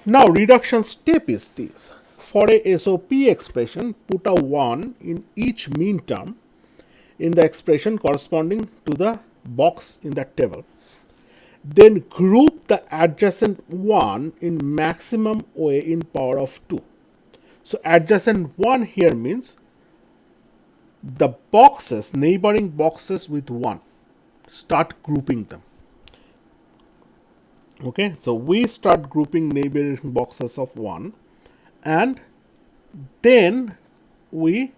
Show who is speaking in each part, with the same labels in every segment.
Speaker 1: Now reduction step is this. For a SOP expression, put a 1 in each mean term in the expression corresponding to the box in that table. Then group the adjacent 1 in maximum way in power of 2. So adjacent 1 here means the boxes, neighboring boxes with 1. Start grouping them. Okay, so we start grouping neighboring boxes of 1, and then we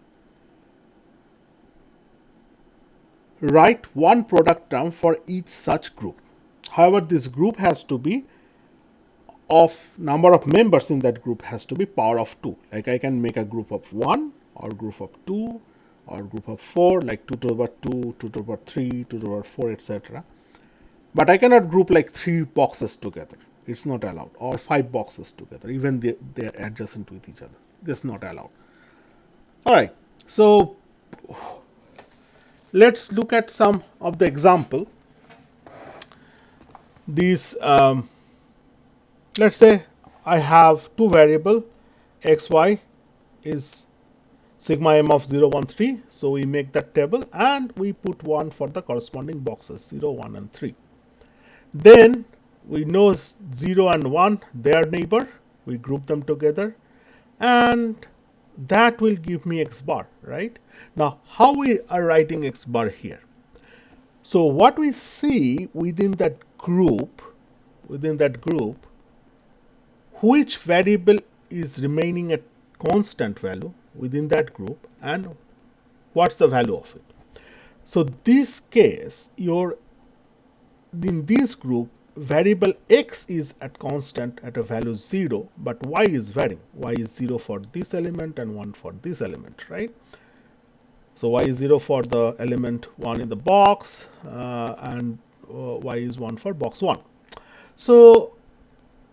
Speaker 1: write one product term for each such group. However, this group has to be of number of members in that group has to be power of 2. Like I can make a group of 1 or group of 2 or group of 4, like 2 to the power 2, 2 to the power 3, 2 to the power 4, etc. But I cannot group like 3 boxes together. It's not allowed. Or 5 boxes together, even they're adjacent with each other. That's not allowed. Alright, so let's look at some of the example. These, let's say I have two variable, xy is sigma m of 0, 1, 3. So we make that table and we put 1 for the corresponding boxes, 0, 1, and 3. Then we know 0 and 1, they are neighbor. We group them together and that will give me x bar, right? Now, how we are writing x bar here? So what we see within that group, which variable is remaining at constant value within that group and what's the value of it. So this case, in this group, variable x is at constant at a value 0, but y is varying. Y is 0 for this element and 1 for this element, right? So y is 0 for the element 1 in the box and y is 1 for box 1. So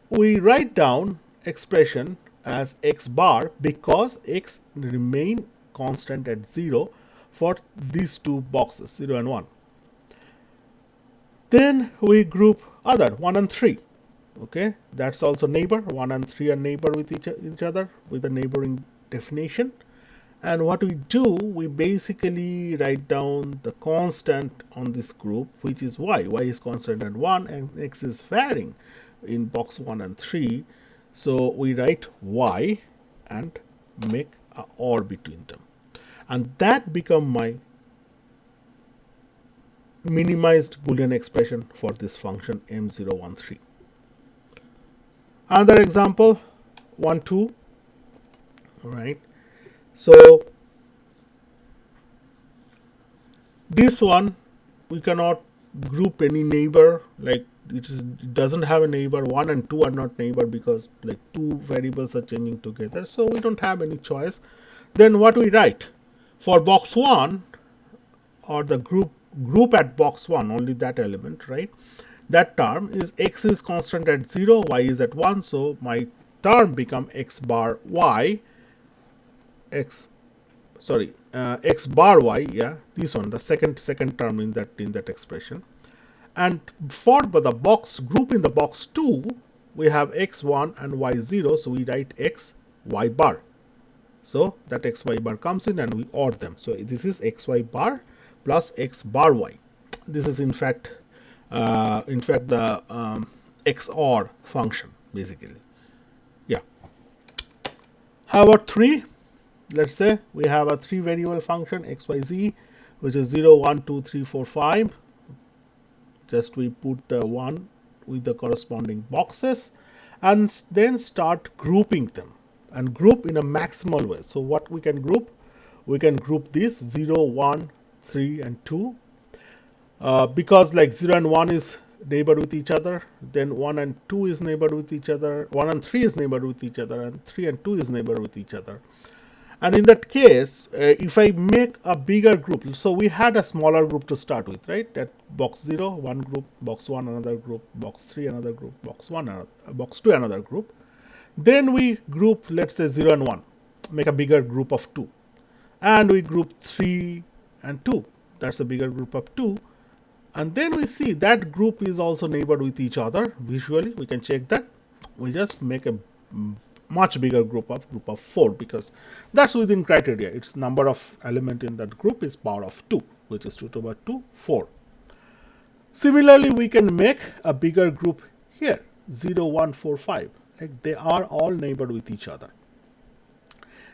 Speaker 1: we write down expression as x bar because x remain constant at 0 for these two boxes, 0 and 1. Then we group other 1 and 3. Okay, that's also neighbor. 1 and 3 are neighbor with each other with a neighboring definition. And what we do, we basically write down the constant on this group, which is y. Y is constant at 1 and x is varying in box 1 and 3. So we write y and make a or between them. And that become my minimized Boolean expression for this function m013. Another example, 1, 2. All right. So this one we cannot group any neighbor, like it doesn't have a neighbor. 1 and 2 are not neighbor because like two variables are changing together. So we don't have any choice. Then what we write for box 1 or the group at box 1, only that element, right? That term is x is constant at 0, y is at 1. So my term become x bar y, x bar y, yeah, this one, the second term in that expression. And for the box group in the box 2, we have x1 and y0, so we write x y bar. So that x y bar comes in and we OR them. So this is x y bar plus x bar y. This is in fact the XOR function basically. Yeah. How about 3? Let's say we have a 3 variable function xyz, which is 0, 1, 2, 3, 4, 5. Just we put the 1 with the corresponding boxes and then start grouping them and group in a maximal way. So what we can group? We can group this 0, 1, 3 and 2 because like 0 and 1 is neighbor with each other, then 1 and 2 is neighbor with each other, 1 and 3 is neighbor with each other, and 3 and 2 is neighbor with each other. And in that case, if I make a bigger group, so we had a smaller group to start with, right? At box 0, one group, box 1, another group, box 3, another group, box 2, another group. Then we group, let's say 0 and 1, make a bigger group of 2. And we group 3 and 2. That's a bigger group of 2. And then we see that group is also neighbored with each other. Visually, we can check that. we just make a much bigger group of 4, because that's within criteria. Its number of element in that group is power of 2, which is 2 to the power 2, 4. Similarly, we can make a bigger group here, 0, 1, 4, 5. Like they are all neighbor with each other.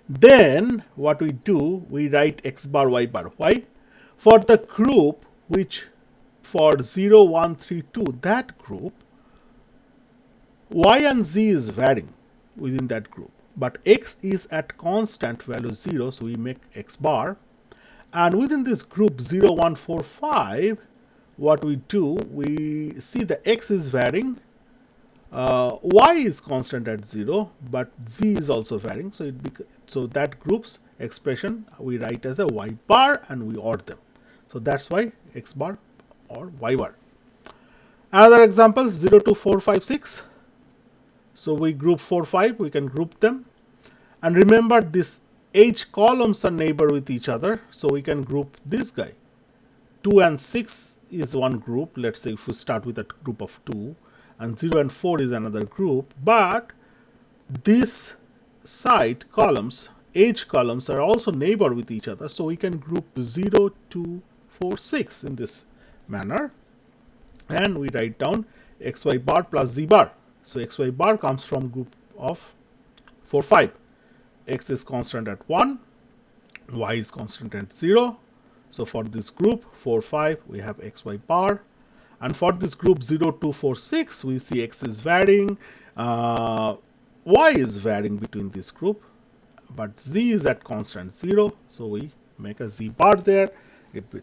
Speaker 1: Then what we do, we write x bar, y bar. Why? For the group which for 0, 1, 3, 2, that group, y and z is varying within that group, but x is at constant value 0, so we make x bar. And within this group 0, 1, 4, 5, what we do, we see the x is varying, y is constant at 0, but z is also varying, so that group's expression we write as a y bar and we OR them. So that's why x bar or y bar. Another example, 0, 2, 4, 5, 6. So we group 4, 5, we can group them. And remember, this h columns are neighbor with each other, so we can group this guy. 2 and 6 is one group. Let's say if we start with a group of 2, and 0 and 4 is another group, but this side columns, h columns, are also neighbor with each other, so we can group 0, 2, 4, 6 in this manner, and we write down xy bar plus z bar. So xy bar comes from group of 4, 5. X is constant at 1, y is constant at 0. So for this group 4, 5, we have xy bar. And for this group 0, 2, 4, 6, we see x is varying, y is varying between this group, but z is at constant 0, so we make a z bar there.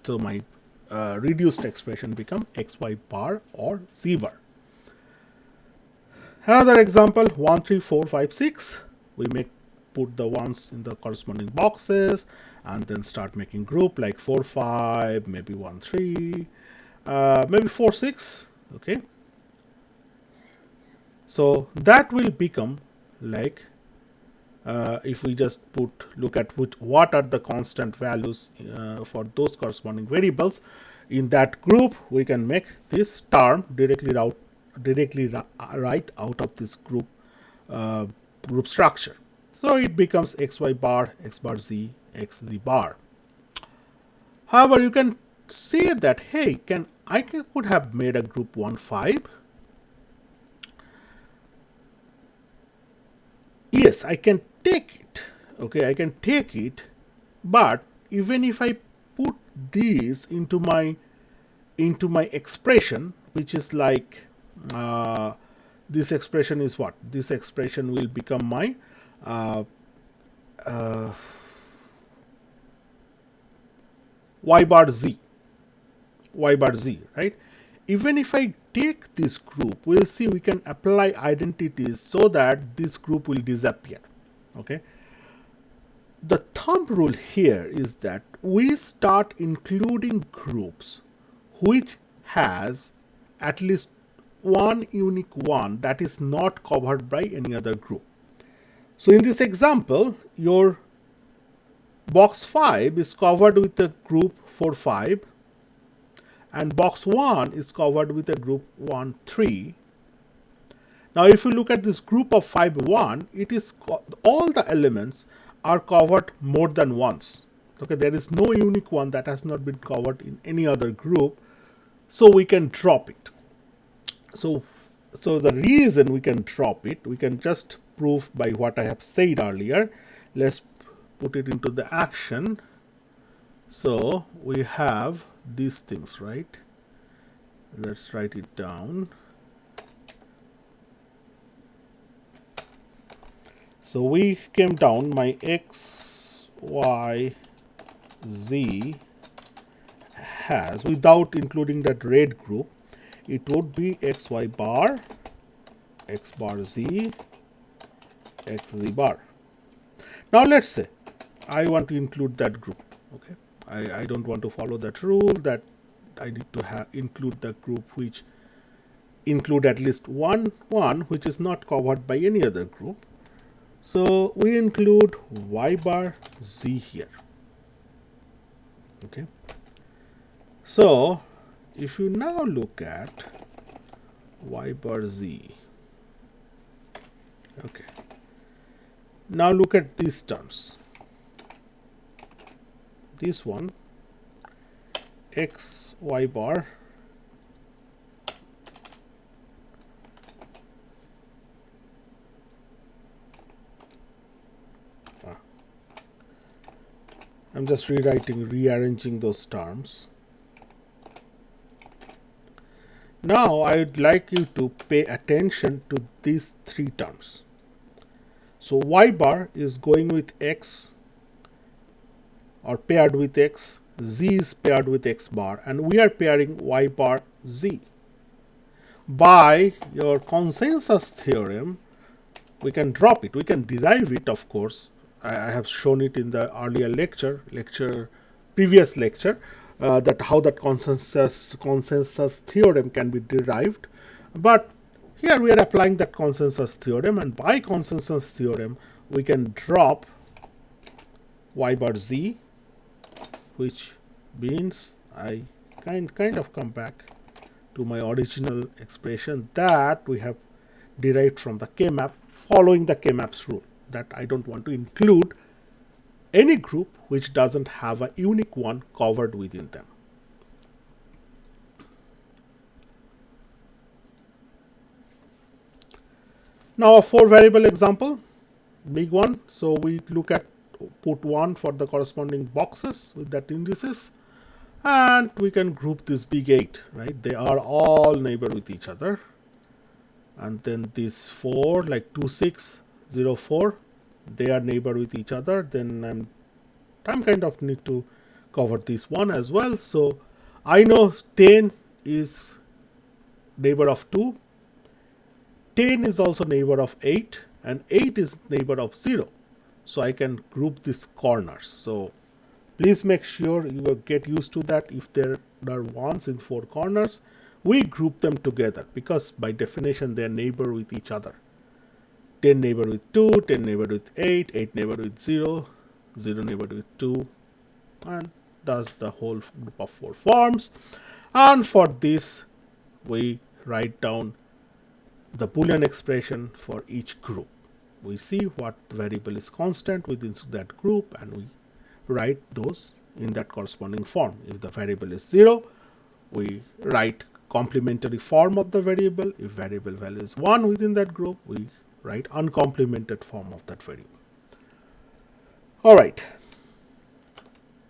Speaker 1: So my reduced expression become xy bar or z bar. Another example, 1, 3, 4, 5, 6. We put the ones in the corresponding boxes and then start making group like 4, 5, maybe 1, 3. Maybe 4, 6. Okay. So that will become like, if we just look at what are the constant values for those corresponding variables in that group, we can make this term directly right out of this group structure. So it becomes xy bar, x bar z, x z bar. However, you can say that, hey, I could have made a group 1, 5. Yes, I can take it. Okay, I can take it, but even if I put this into my expression, which is like this expression is what? This expression will become my y bar z, right? Even if I take this group, we'll see we can apply identities so that this group will disappear. Okay. The thumb rule here is that we start including groups which has at least one unique one that is not covered by any other group. So in this example, your box 5 is covered with a group 4, 5, and box 1 is covered with a group 1, 3. Now if you look at this group of 5, 1, it is all the elements are covered more than once. Okay, there is no unique one that has not been covered in any other group, so we can drop it. So the reason we can drop it, we can just prove by what I have said earlier. Let's put it into the action. So we have these things, right? Let's write it down. So we came down, my x, y, z has, without including that red group, it would be xy bar, x bar z, x z bar. Now let's say I want to include that group. Okay, I don't want to follow that rule that I need to include the group which include at least one which is not covered by any other group. So we include y bar z here. Okay. So if you now look at y bar z, Okay. Now look at these terms. This one, x, y bar, I'm just rearranging those terms. Now I would like you to pay attention to these three terms. So y bar is going with x or paired with x, z is paired with x bar, and we are pairing y bar z. By your consensus theorem, we can drop it, we can derive it, of course. I have shown it in the earlier previous lecture, that how that consensus theorem can be derived. But here we are applying that consensus theorem, and by consensus theorem we can drop y bar z, which means I kind of come back to my original expression that we have derived from the K-map, following the K-maps rule, that I don't want to include any group which doesn't have a unique one covered within them. Now a 4 variable example, big one. So we look at put 1 for the corresponding boxes with that indices, and we can group this big 8, right? They are all neighbor with each other. And then these 4, like 2, 6, 0, 4, they are neighbor with each other. Then I'm kind of need to cover this one as well. So I know 10 is neighbor of 2, 10 is also neighbor of 8, and 8 is neighbor of 0. So I can group these corners. So please make sure you get used to that. If there are ones in 4 corners, we group them together because by definition they are neighbor with each other. 10 neighbor with 2, 10 neighbor with 8, 8 neighbor with 0, 0 neighbor with 2, and thus the whole group of 4 forms. And for this we write down the Boolean expression for each group. We see what variable is constant within that group, and we write those in that corresponding form. If the variable is 0, we write complementary form of the variable. If variable value is 1 within that group, we write uncomplemented form of that variable. All right.